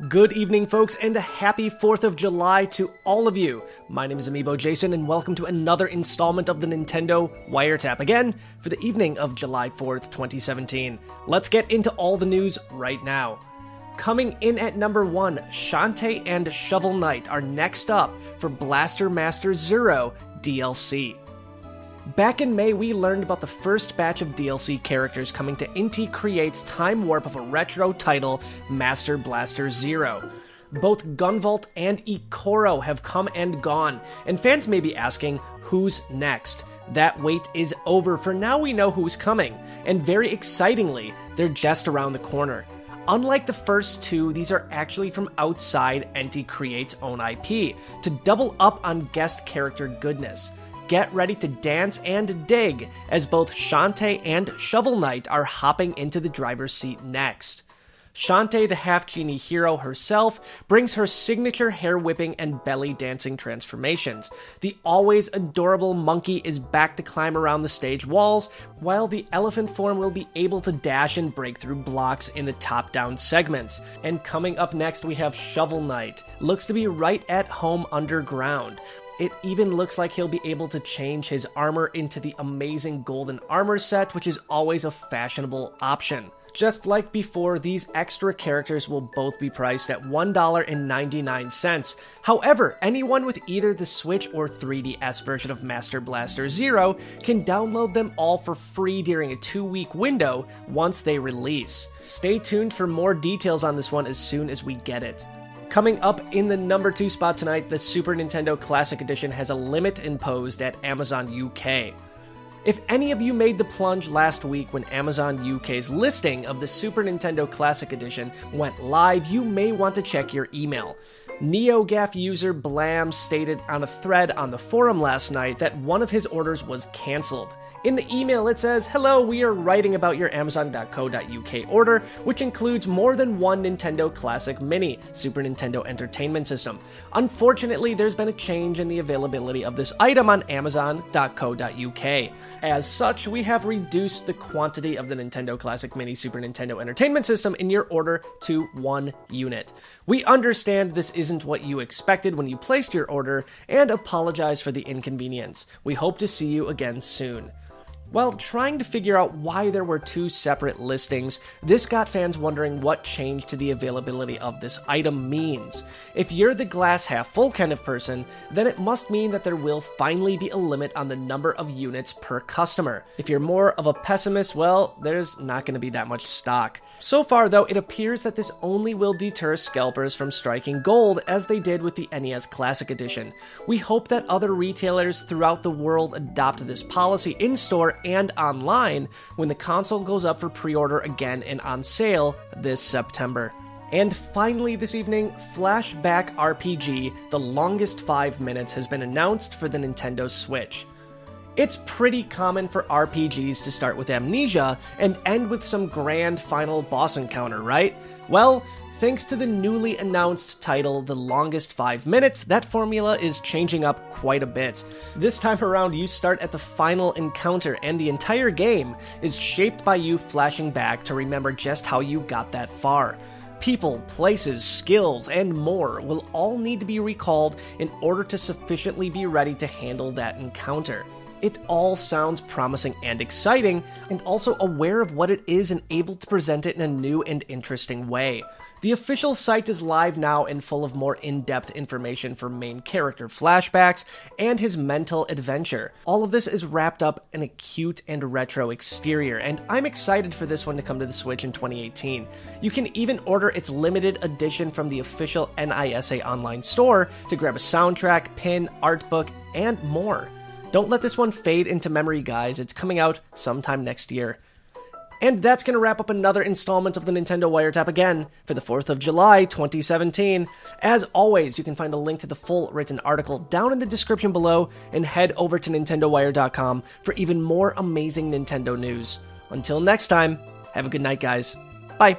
Good evening, folks, and a happy 4th of July to all of you. My name is Amiibo Jason, and welcome to another installment of the Nintendo Wiretap, again, for the evening of July 4th, 2017. Let's get into all the news right now. Coming in at number 1, Shantae and Shovel Knight are next up for Blaster Master Zero DLC. Back in May, we learned about the first batch of DLC characters coming to Inti Create's time warp of a retro title, Master Blaster Zero. Both Gunvolt and Ikoro have come and gone, and fans may be asking, who's next? That wait is over, for now we know who's coming, and very excitingly, they're just around the corner. Unlike the first two, these are actually from outside Inti Create's own IP, to double up on guest character goodness. Get ready to dance and dig, as both Shantae and Shovel Knight are hopping into the driver's seat next. Shantae, the half-genie hero herself, brings her signature hair-whipping and belly-dancing transformations. The always adorable monkey is back to climb around the stage walls, while the elephant form will be able to dash and break through blocks in the top-down segments. And coming up next, we have Shovel Knight. Looks to be right at home underground. It even looks like he'll be able to change his armor into the amazing golden armor set, which is always a fashionable option. Just like before, these extra characters will both be priced at $1.99. However, anyone with either the Switch or 3DS version of Master Blaster Zero can download them all for free during a 2-week window once they release. Stay tuned for more details on this one as soon as we get it. Coming up in the number 2 spot tonight, the Super Nintendo Classic Edition has a limit imposed at Amazon UK. If any of you made the plunge last week when Amazon UK's listing of the Super Nintendo Classic Edition went live, you may want to check your email. NeoGAF user Blam stated on a thread on the forum last night that one of his orders was cancelled. In the email it says, "Hello, we are writing about your Amazon.co.uk order, which includes more than one Nintendo Classic Mini Super Nintendo Entertainment System. Unfortunately, there's been a change in the availability of this item on Amazon.co.uk. As such, we have reduced the quantity of the Nintendo Classic Mini Super Nintendo Entertainment System in your order to 1 unit. We understand this isn't what you expected when you placed your order, and apologize for the inconvenience. We hope to see you again soon." While trying to figure out why there were 2 separate listings, this got fans wondering what change to the availability of this item means. If you're the glass half full kind of person, then it must mean that there will finally be a limit on the number of units per customer. If you're more of a pessimist, well, there's not going to be that much stock. So far, though, it appears that this only will deter scalpers from striking gold, as they did with the NES Classic Edition. We hope that other retailers throughout the world adopt this policy in-store and online when the console goes up for pre-order again and on sale this September. And finally this evening, Flashback RPG, The Longest 5 Minutes, has been announced for the Nintendo Switch. It's pretty common for RPGs to start with amnesia and end with some grand final boss encounter, right? Well, thanks to the newly announced title, The Longest 5 Minutes, that formula is changing up quite a bit. This time around, you start at the final encounter, and the entire game is shaped by you flashing back to remember just how you got that far. People, places, skills, and more will all need to be recalled in order to sufficiently be ready to handle that encounter. It all sounds promising and exciting, and also aware of what it is and able to present it in a new and interesting way. The official site is live now and full of more in-depth information for main character flashbacks and his mental adventure. All of this is wrapped up in a cute and retro exterior, and I'm excited for this one to come to the Switch in 2018. You can even order its limited edition from the official NISA online store to grab a soundtrack, pin, art book, and more. Don't let this one fade into memory, guys. It's coming out sometime next year. And that's going to wrap up another installment of the Nintendo Wiretap again for the 4th of July, 2017. As always, you can find a link to the full written article down in the description below, and head over to NintendoWire.com for even more amazing Nintendo news. Until next time, have a good night, guys. Bye.